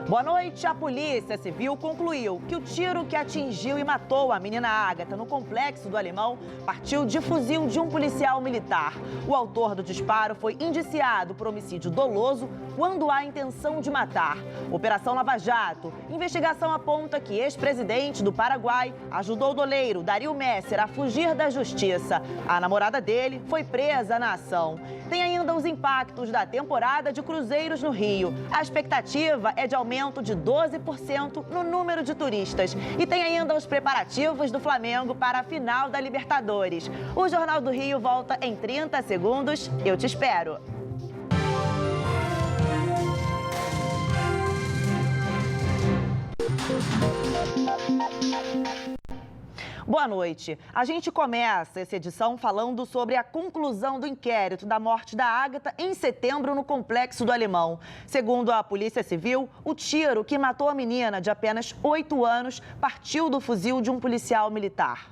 Boa noite. A Polícia Civil concluiu que o tiro que atingiu e matou a menina Ágata no Complexo do Alemão partiu de fuzil de um policial militar. O autor do disparo foi indiciado por homicídio doloso quando há intenção de matar. Operação Lava Jato. Investigação aponta que ex-presidente do Paraguai ajudou o doleiro Dario Messer a fugir da justiça. A namorada dele foi presa na ação. Tem ainda os impactos da temporada de cruzeiros no Rio. A expectativa é de aumento de 12% no número de turistas. E tem ainda os preparativos do Flamengo para a final da Libertadores. O Jornal do Rio volta em 30 segundos. Eu te espero. Boa noite. A gente começa essa edição falando sobre a conclusão do inquérito da morte da Ágata em setembro no Complexo do Alemão. Segundo a Polícia Civil, o tiro que matou a menina de apenas 8 anos partiu do fuzil de um policial militar.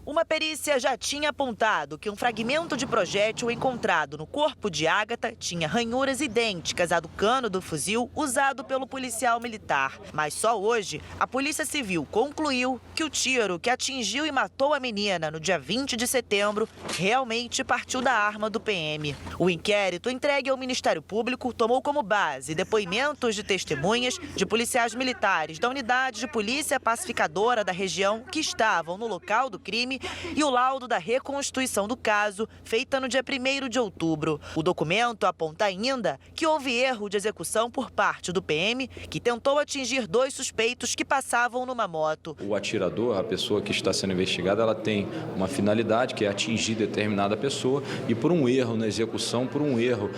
Uma perícia já tinha apontado que um fragmento de projétil encontrado no corpo de Ágata tinha ranhuras idênticas à do cano do fuzil usado pelo policial militar. Mas só hoje, a Polícia Civil concluiu que o tiro que atingiu e matou a menina no dia 20 de setembro realmente partiu da arma do PM. O inquérito entregue ao Ministério Público tomou como base depoimentos de testemunhas de policiais militares da Unidade de Polícia Pacificadora da região que estavam no local do crime e o laudo da reconstituição do caso, feita no dia 1º de outubro. O documento aponta ainda que houve erro de execução por parte do PM, que tentou atingir 2 suspeitos que passavam numa moto. O atirador, a pessoa que está sendo investigada, ela tem uma finalidade, que é atingir determinada pessoa, e por um erro na execução, por um erro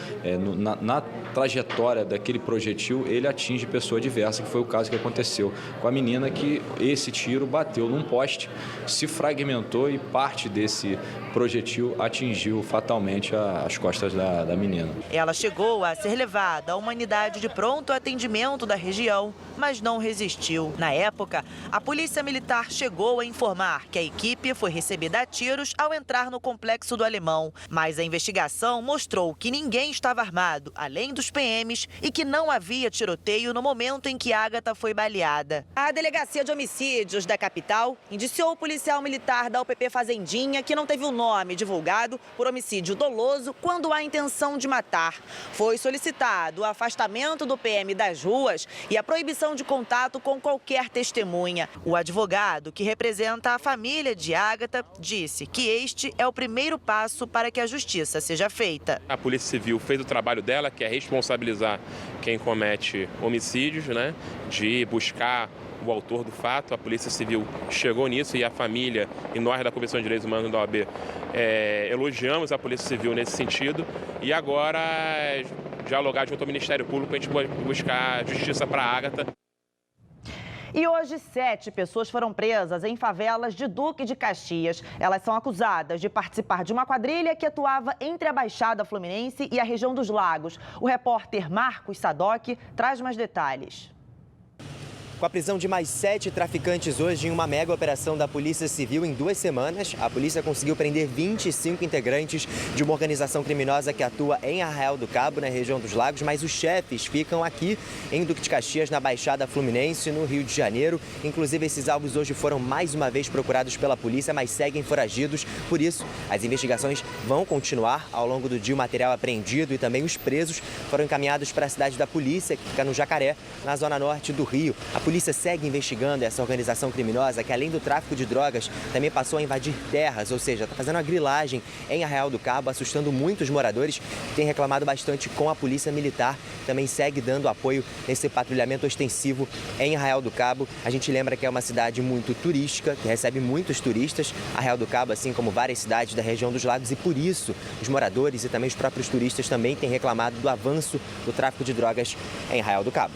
na trajetória daquele projetil, ele atinge pessoa diversa, que foi o caso que aconteceu com a menina, que esse tiro bateu num poste, se fragmentou e parte desse projetil atingiu fatalmente as costas da menina. Ela chegou a ser levada à uma unidade de pronto atendimento da região, mas não resistiu. Na época, a Polícia Militar chegou a informar que a equipe foi recebida a tiros ao entrar no Complexo do Alemão. Mas a investigação mostrou que ninguém estava armado, além dos PMs, e que não havia tiroteio no momento em que Ágata foi baleada. A Delegacia de Homicídios da capital indiciou o policial militar da UPP Fazendinha, que não teve o nome divulgado, por homicídio doloso quando há intenção de matar. Foi solicitado o afastamento do PM das ruas e a proibição de contato com qualquer testemunha. O advogado, que representa a família de Ágata, disse que este é o primeiro passo para que a justiça seja feita. A Polícia Civil fez o trabalho dela, que é responsabilizar quem comete homicídios, de buscar o autor do fato. A Polícia Civil chegou nisso e a família e nós da Comissão de Direitos Humanos da OAB elogiamos a Polícia Civil nesse sentido e agora dialogar junto ao Ministério Público para a gente buscar justiça para a Ágata. E hoje, 7 pessoas foram presas em favelas de Duque de Caxias. Elas são acusadas de participar de uma quadrilha que atuava entre a Baixada Fluminense e a região dos Lagos. O repórter Marcos Sadoc traz mais detalhes. Com a prisão de mais 7 traficantes hoje em uma mega operação da Polícia Civil em 2 semanas, a polícia conseguiu prender 25 integrantes de uma organização criminosa que atua em Arraial do Cabo, na região dos Lagos, mas os chefes ficam aqui em Duque de Caxias, na Baixada Fluminense, no Rio de Janeiro. Inclusive, esses alvos hoje foram mais uma vez procurados pela polícia, mas seguem foragidos. Por isso, as investigações vão continuar. Ao longo do dia, o material apreendido e também os presos foram encaminhados para a cidade da polícia, que fica no Jacaré, na zona norte do Rio. A polícia segue investigando essa organização criminosa que, além do tráfico de drogas, também passou a invadir terras, ou seja, está fazendo uma grilagem em Arraial do Cabo, assustando muitos moradores que têm reclamado bastante com a Polícia Militar. Também segue dando apoio nesse patrulhamento ostensivo em Arraial do Cabo. A gente lembra que é uma cidade muito turística, que recebe muitos turistas, Arraial do Cabo, assim como várias cidades da região dos Lagos, e por isso os moradores e também os próprios turistas também têm reclamado do avanço do tráfico de drogas em Arraial do Cabo.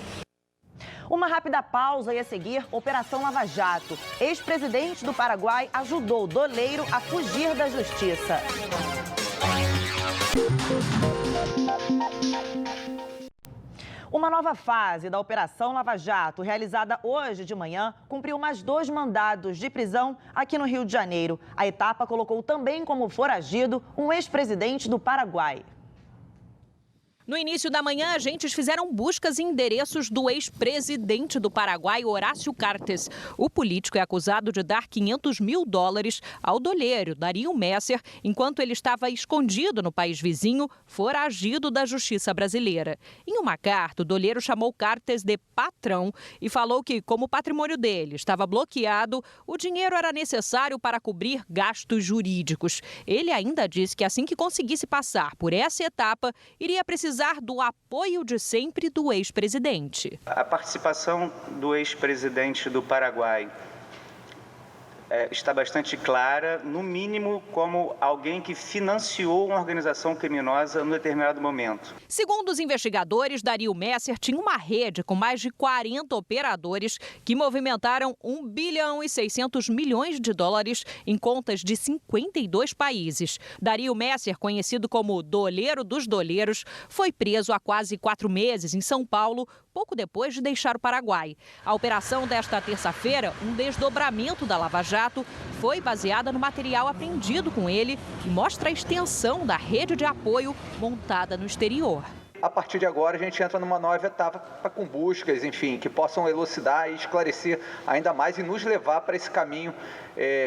Uma rápida pausa e a seguir, Operação Lava Jato. Ex-presidente do Paraguai ajudou o doleiro a fugir da justiça. Uma nova fase da Operação Lava Jato, realizada hoje de manhã, cumpriu mais 2 mandados de prisão aqui no Rio de Janeiro. A etapa colocou também como foragido um ex-presidente do Paraguai. No início da manhã, agentes fizeram buscas em endereços do ex-presidente do Paraguai, Horácio Cartes. O político é acusado de dar $500 mil ao doleiro Dario Messer, enquanto ele estava escondido no país vizinho, foragido da justiça brasileira. Em uma carta, o doleiro chamou Cartes de patrão e falou que, como o patrimônio dele estava bloqueado, o dinheiro era necessário para cobrir gastos jurídicos. Ele ainda disse que assim que conseguisse passar por essa etapa, iria precisar do apoio de sempre do ex-presidente. A participação do ex-presidente do Paraguai está bastante clara, no mínimo como alguém que financiou uma organização criminosa em determinado momento. Segundo os investigadores, Dario Messer tinha uma rede com mais de 40 operadores que movimentaram $1 bilhão e 600 milhões em contas de 52 países. Dario Messer, conhecido como Doleiro dos Doleiros, foi preso há quase 4 meses em São Paulo, pouco depois de deixar o Paraguai. A operação desta terça-feira, um desdobramento da Lava Jato, foi baseada no material apreendido com ele e mostra a extensão da rede de apoio montada no exterior. A partir de agora, a gente entra numa nova etapa com buscas, enfim, que possam elucidar e esclarecer ainda mais e nos levar para esse caminho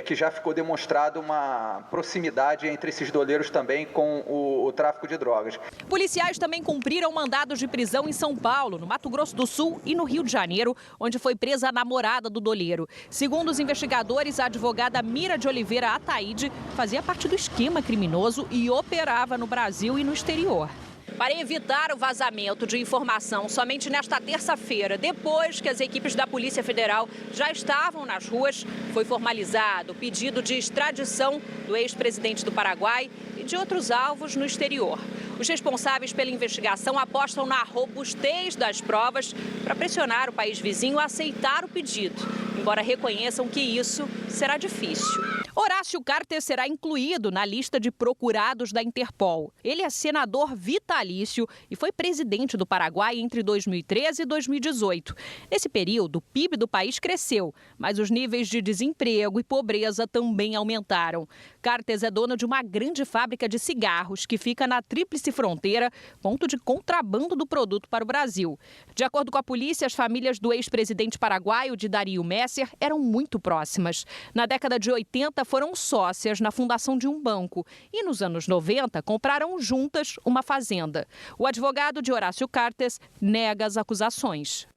que já ficou demonstrado uma proximidade entre esses doleiros também com o tráfico de drogas. Policiais também cumpriram mandados de prisão em São Paulo, no Mato Grosso do Sul e no Rio de Janeiro, onde foi presa a namorada do doleiro. Segundo os investigadores, a advogada Mira de Oliveira Ataíde fazia parte do esquema criminoso e operava no Brasil e no exterior. Para evitar o vazamento de informação, somente nesta terça-feira, depois que as equipes da Polícia Federal já estavam nas ruas, foi formalizado o pedido de extradição do ex-presidente do Paraguai e de outros alvos no exterior. Os responsáveis pela investigação apostam na robustez das provas para pressionar o país vizinho a aceitar o pedido, embora reconheçam que isso será difícil. Horácio Cartes será incluído na lista de procurados da Interpol. Ele é senador vitalício e foi presidente do Paraguai entre 2013 e 2018. Nesse período, o PIB do país cresceu, mas os níveis de desemprego e pobreza também aumentaram. Cartes é dono de uma grande fábrica de cigarros que fica na Tríplice Fronteira, ponto de contrabando do produto para o Brasil. De acordo com a polícia, as famílias do ex-presidente paraguaio de Dario Messer eram muito próximas. Na década de 80, foram sócias na fundação de um banco e, nos anos 90, compraram juntas uma fazenda. O advogado de Horácio Cartes nega as acusações.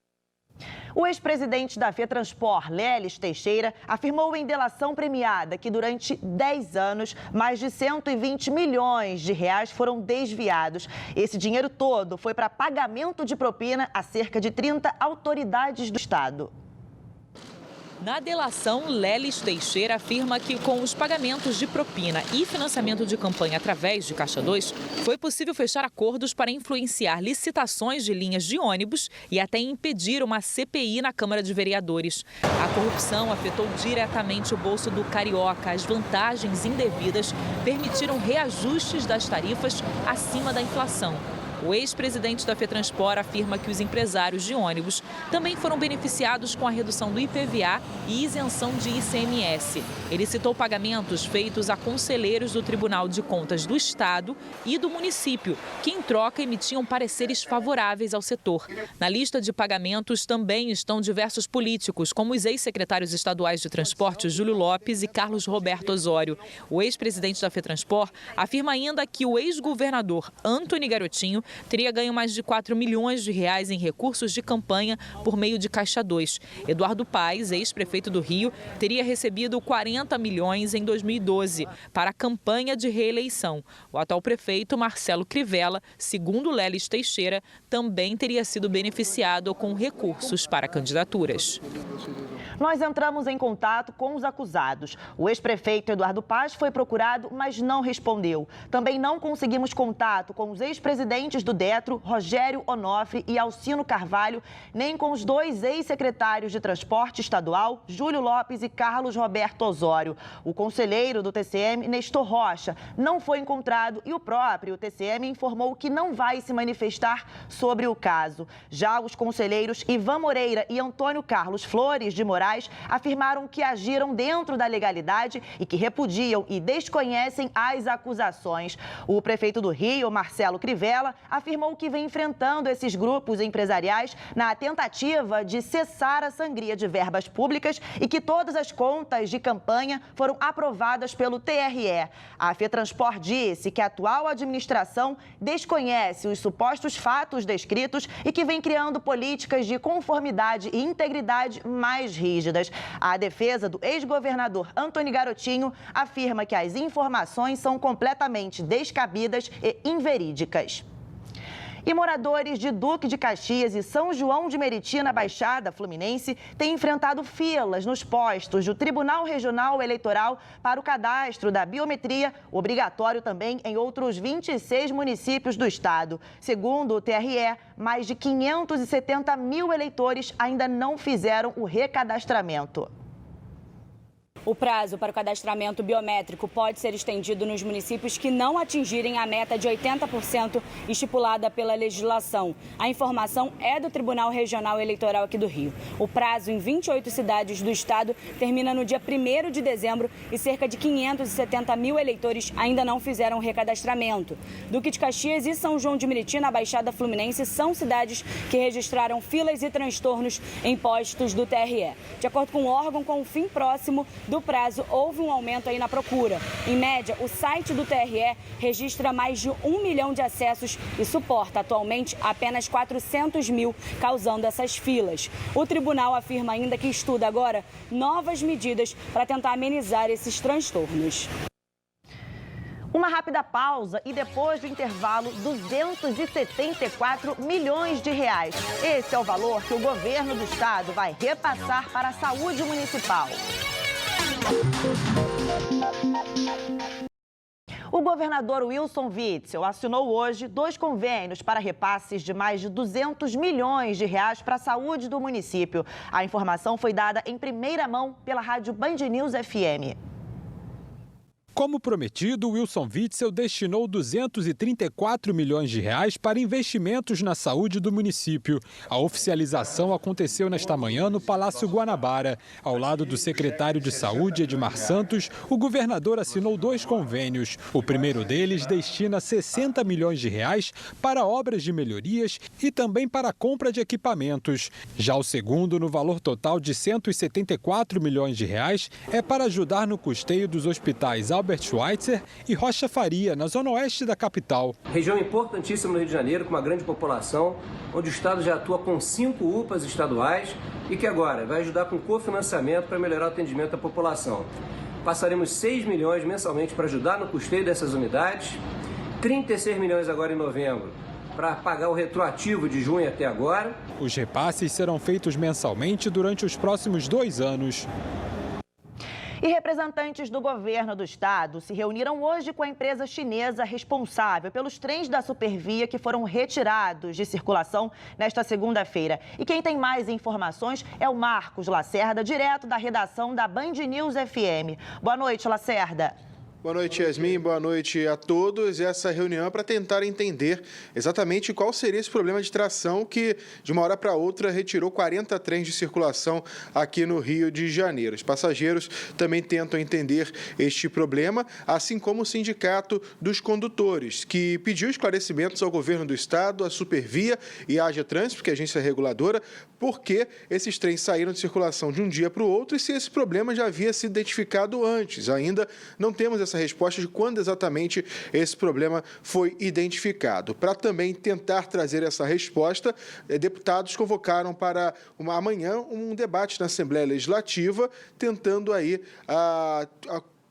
O ex-presidente da FETranspor, Lelis Teixeira, afirmou em delação premiada que durante 10 anos, mais de 120 milhões de reais foram desviados. Esse dinheiro todo foi para pagamento de propina a cerca de 30 autoridades do Estado. Na delação, Lelis Teixeira afirma que com os pagamentos de propina e financiamento de campanha através de Caixa 2, foi possível fechar acordos para influenciar licitações de linhas de ônibus e até impedir uma CPI na Câmara de Vereadores. A corrupção afetou diretamente o bolso do carioca. As vantagens indevidas permitiram reajustes das tarifas acima da inflação. O ex-presidente da FETranspor afirma que os empresários de ônibus também foram beneficiados com a redução do IPVA e isenção de ICMS. Ele citou pagamentos feitos a conselheiros do Tribunal de Contas do Estado e do município, que em troca emitiam pareceres favoráveis ao setor. Na lista de pagamentos também estão diversos políticos, como os ex-secretários estaduais de transporte Júlio Lopes e Carlos Roberto Osório. O ex-presidente da FETranspor afirma ainda que o ex-governador Antony Garotinho teria ganho mais de 4 milhões de reais em recursos de campanha por meio de Caixa 2. Eduardo Paes, ex-prefeito do Rio, teria recebido 40 milhões em 2012 para a campanha de reeleição. O atual prefeito, Marcelo Crivella, segundo Lelis Teixeira, também teria sido beneficiado com recursos para candidaturas. Nós entramos em contato com os acusados. O ex-prefeito Eduardo Paes foi procurado, mas não respondeu. Também não conseguimos contato com os ex-presidentes do Detro, Rogério Onofre e Alcino Carvalho, nem com os 2 ex-secretários de Transporte Estadual, Júlio Lopes e Carlos Roberto Osório. O conselheiro do TCM, Nestor Rocha, não foi encontrado e o próprio TCM informou que não vai se manifestar sobre o caso. Já os conselheiros Ivan Moreira e Antônio Carlos Flores de Moraes afirmaram que agiram dentro da legalidade e que repudiam e desconhecem as acusações. O prefeito do Rio, Marcelo Crivella, afirmou que vem enfrentando esses grupos empresariais na tentativa de cessar a sangria de verbas públicas e que todas as contas de campanha foram aprovadas pelo TRE. A FETranspor disse que a atual administração desconhece os supostos fatos descritos e que vem criando políticas de conformidade e integridade mais rígidas. A defesa do ex-governador Antony Garotinho afirma que as informações são completamente descabidas e inverídicas. E moradores de Duque de Caxias e São João de Meriti, na Baixada Fluminense, têm enfrentado filas nos postos do Tribunal Regional Eleitoral para o cadastro da biometria, obrigatório também em outros 26 municípios do estado. Segundo o TRE, mais de 570 mil eleitores ainda não fizeram o recadastramento. O prazo para o cadastramento biométrico pode ser estendido nos municípios que não atingirem a meta de 80% estipulada pela legislação. A informação é do Tribunal Regional Eleitoral aqui do Rio. O prazo em 28 cidades do estado termina no dia 1º de dezembro e cerca de 570 mil eleitores ainda não fizeram o recadastramento. Duque de Caxias e São João de Meriti, na Baixada Fluminense, são cidades que registraram filas e transtornos em postos do TRE. De acordo com o órgão, com o fim próximo do prazo, houve um aumento aí na procura. Em média, o site do TRE registra mais de 1 milhão de acessos e suporta atualmente apenas 400 mil, causando essas filas. O tribunal afirma ainda que estuda agora novas medidas para tentar amenizar esses transtornos. Uma rápida pausa e depois do intervalo, 274 milhões de reais. Esse é o valor que o governo do estado vai repassar para a saúde municipal. O governador Wilson Witzel assinou hoje 2 convênios para repasses de mais de 200 milhões de reais para a saúde do município. A informação foi dada em primeira mão pela rádio Band News FM. Como prometido, Wilson Witzel destinou 234 milhões de reais para investimentos na saúde do município. A oficialização aconteceu nesta manhã no Palácio Guanabara. Ao lado do secretário de Saúde, Edmar Santos, o governador assinou 2 convênios. O primeiro deles destina 60 milhões de reais para obras de melhorias e também para a compra de equipamentos. Já o segundo, no valor total de 174 milhões de reais, é para ajudar no custeio dos hospitais Albert Schweitzer e Rocha Faria, na zona oeste da capital. Região importantíssima no Rio de Janeiro, com uma grande população, onde o estado já atua com 5 UPAs estaduais e que agora vai ajudar com cofinanciamento para melhorar o atendimento da população. Passaremos 6 milhões mensalmente para ajudar no custeio dessas unidades, 36 milhões agora em novembro para pagar o retroativo de junho até agora. Os repasses serão feitos mensalmente durante os próximos 2 anos. E representantes do governo do estado se reuniram hoje com a empresa chinesa responsável pelos trens da Supervia que foram retirados de circulação nesta segunda-feira. E quem tem mais informações é o Marcos Lacerda, direto da redação da Band News FM. Boa noite, Lacerda. Boa noite, Yasmin. Boa noite a todos. Essa reunião é para tentar entender exatamente qual seria esse problema de tração que, de uma hora para outra, retirou 40 trens de circulação aqui no Rio de Janeiro. Os passageiros também tentam entender este problema, assim como o Sindicato dos Condutores, que pediu esclarecimentos ao governo do estado, à Supervia e à AGE Trânsito, que é a agência reguladora, porque esses trens saíram de circulação de um dia para o outro e se esse problema já havia sido identificado antes. Ainda não temos essa resposta de quando exatamente esse problema foi identificado. Para também tentar trazer essa resposta, deputados convocaram para amanhã um debate na Assembleia Legislativa, tentando aí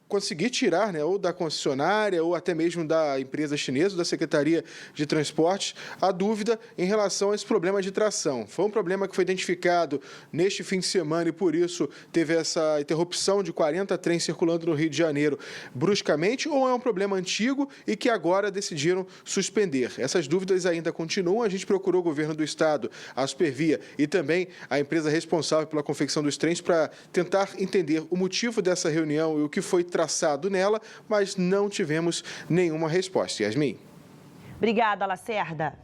conseguir tirar, ou da concessionária ou até mesmo da empresa chinesa, da Secretaria de Transportes, a dúvida em relação a esse problema de tração. Foi um problema que foi identificado neste fim de semana e, por isso, teve essa interrupção de 40 trens circulando no Rio de Janeiro bruscamente, ou é um problema antigo e que agora decidiram suspender? Essas dúvidas ainda continuam. A gente procurou o governo do estado, a Supervia e também a empresa responsável pela confecção dos trens para tentar entender o motivo dessa reunião e o que foi traçado nela, mas não tivemos nenhuma resposta. Yasmin. Obrigada, Lacerda.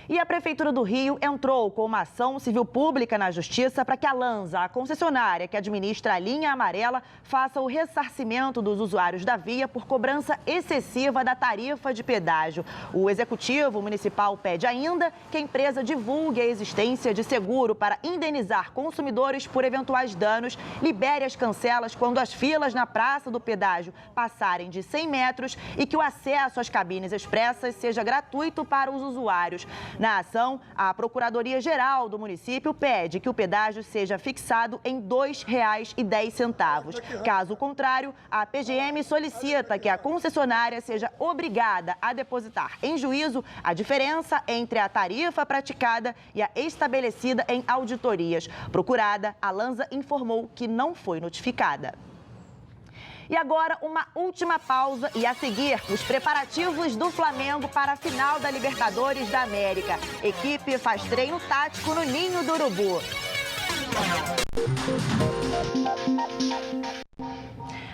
E a Prefeitura do Rio entrou com uma ação civil pública na Justiça para que a Lanza, a concessionária que administra a linha amarela, faça o ressarcimento dos usuários da via por cobrança excessiva da tarifa de pedágio. O Executivo Municipal pede ainda que a empresa divulgue a existência de seguro para indenizar consumidores por eventuais danos, libere as cancelas quando as filas na praça do pedágio passarem de 100 metros e que o acesso às cabines expressas seja gratuito para os usuários. Na ação, a Procuradoria-Geral do município pede que o pedágio seja fixado em R$ 2,10. Caso contrário, a PGM solicita que a concessionária seja obrigada a depositar em juízo a diferença entre a tarifa praticada e a estabelecida em auditorias. Procurada, a Lanza informou que não foi notificada. E agora, uma última pausa e a seguir, os preparativos do Flamengo para a final da Libertadores da América. Equipe faz treino tático no Ninho do Urubu.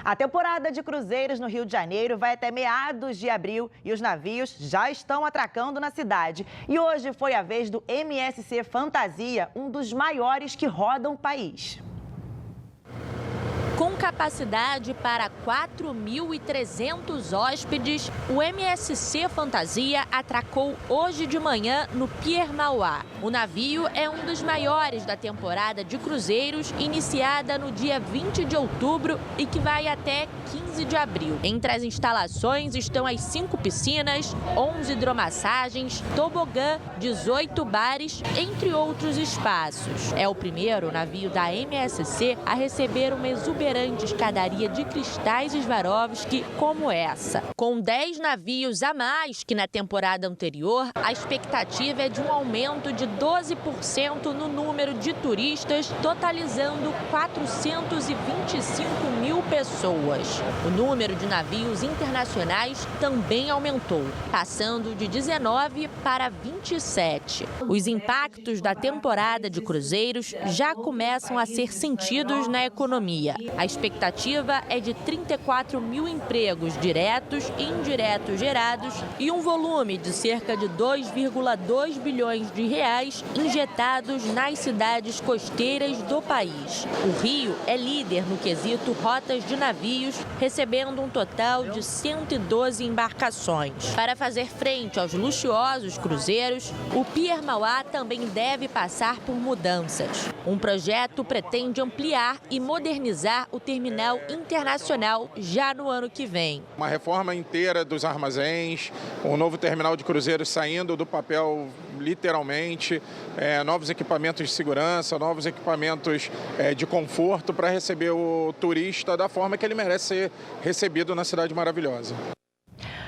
A temporada de cruzeiros no Rio de Janeiro vai até meados de abril e os navios já estão atracando na cidade. E hoje foi a vez do MSC Fantasia, um dos maiores que rodam o país. Com capacidade para 4.300 hóspedes, o MSC Fantasia atracou hoje de manhã no Pier Mauá. O navio é um dos maiores da temporada de cruzeiros, iniciada no dia 20 de outubro e que vai até 15 de abril. Entre as instalações estão as 5 piscinas, 11 hidromassagens, tobogã, 18 bares, entre outros espaços. É o primeiro navio da MSC a receber uma exuberante escadaria de cristais Swarovski como essa. Com 10 navios a mais que na temporada anterior, a expectativa é de um aumento de 12% no número de turistas, totalizando 425 mil pessoas. O número de navios internacionais também aumentou, passando de 19 para 27. Os impactos da temporada de cruzeiros já começam a ser sentidos na economia. A expectativa é de 34 mil empregos diretos e indiretos gerados e um volume de cerca de 2,2 bilhões de reais injetados nas cidades costeiras do país. O Rio é líder no quesito rotas de navios, recebendo um total de 112 embarcações. Para fazer frente aos luxuosos cruzeiros, o Pier Mauá também deve passar por mudanças. Um projeto pretende ampliar e modernizar o terminal internacional já no ano que vem. Uma reforma inteira dos armazéns, um novo terminal de cruzeiros saindo do papel literalmente, novos equipamentos de segurança, novos equipamentos de conforto para receber o turista da forma que ele merece ser recebido na cidade maravilhosa.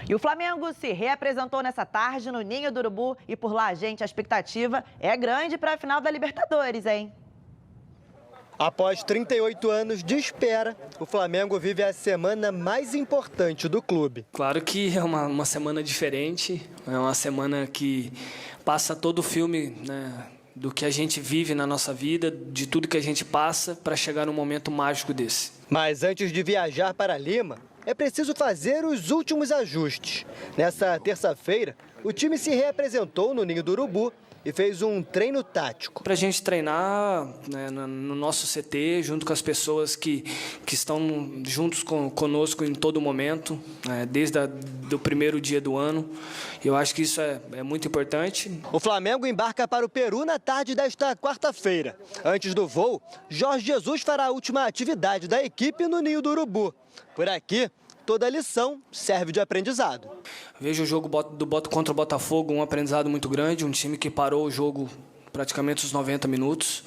E o Flamengo se reapresentou nessa tarde no Ninho do Urubu e por lá, gente, a expectativa é grande para a final da Libertadores, hein? Após 38 anos de espera, o Flamengo vive a semana mais importante do clube. Claro que é uma semana diferente, é uma semana que passa todo o filme, né, do que a gente vive na nossa vida, de tudo que a gente passa para chegar num momento mágico desse. Mas antes de viajar para Lima, é preciso fazer os últimos ajustes. Nessa terça-feira, o time se reapresentou no Ninho do Urubu e fez um treino tático. Para a gente treinar, né, no nosso CT, junto com as pessoas que estão juntos conosco em todo momento, desde o primeiro dia do ano. Eu acho que isso é muito importante. O Flamengo embarca para o Peru na tarde desta quarta-feira. Antes do voo, Jorge Jesus fará a última atividade da equipe no Ninho do Urubu. Por aqui, toda lição serve de aprendizado. Vejo o jogo contra o Botafogo um aprendizado muito grande, um time que parou o jogo praticamente os 90 minutos,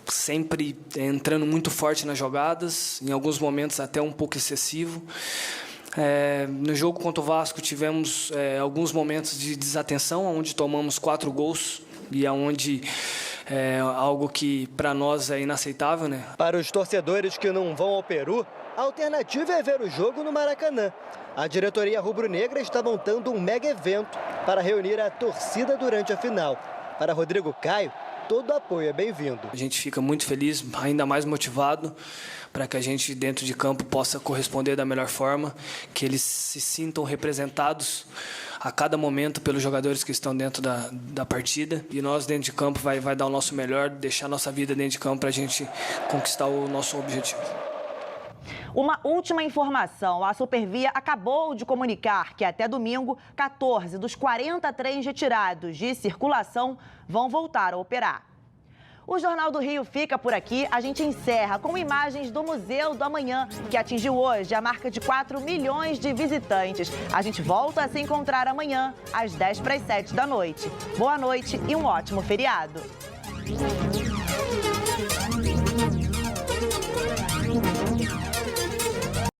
sempre entrando muito forte nas jogadas, em alguns momentos até um pouco excessivo. No jogo contra o Vasco tivemos alguns momentos de desatenção, onde tomamos 4 gols e aonde algo que para nós é inaceitável, né? Para os torcedores que não vão ao Peru, a alternativa é ver o jogo no Maracanã. A diretoria rubro-negra está montando um mega evento para reunir a torcida durante a final. Para Rodrigo Caio, todo apoio é bem-vindo. A gente fica muito feliz, ainda mais motivado, para que a gente dentro de campo possa corresponder da melhor forma, que eles se sintam representados a cada momento pelos jogadores que estão dentro da partida. E nós, dentro de campo, vai dar o nosso melhor, deixar nossa vida dentro de campo para a gente conquistar o nosso objetivo. Uma última informação, a Supervia acabou de comunicar que até domingo, 14 dos 40 trens retirados de circulação vão voltar a operar. O Jornal do Rio fica por aqui. A gente encerra com imagens do Museu do Amanhã, que atingiu hoje a marca de 4 milhões de visitantes. A gente volta a se encontrar amanhã, às 10 para as 7 da noite. Boa noite e um ótimo feriado.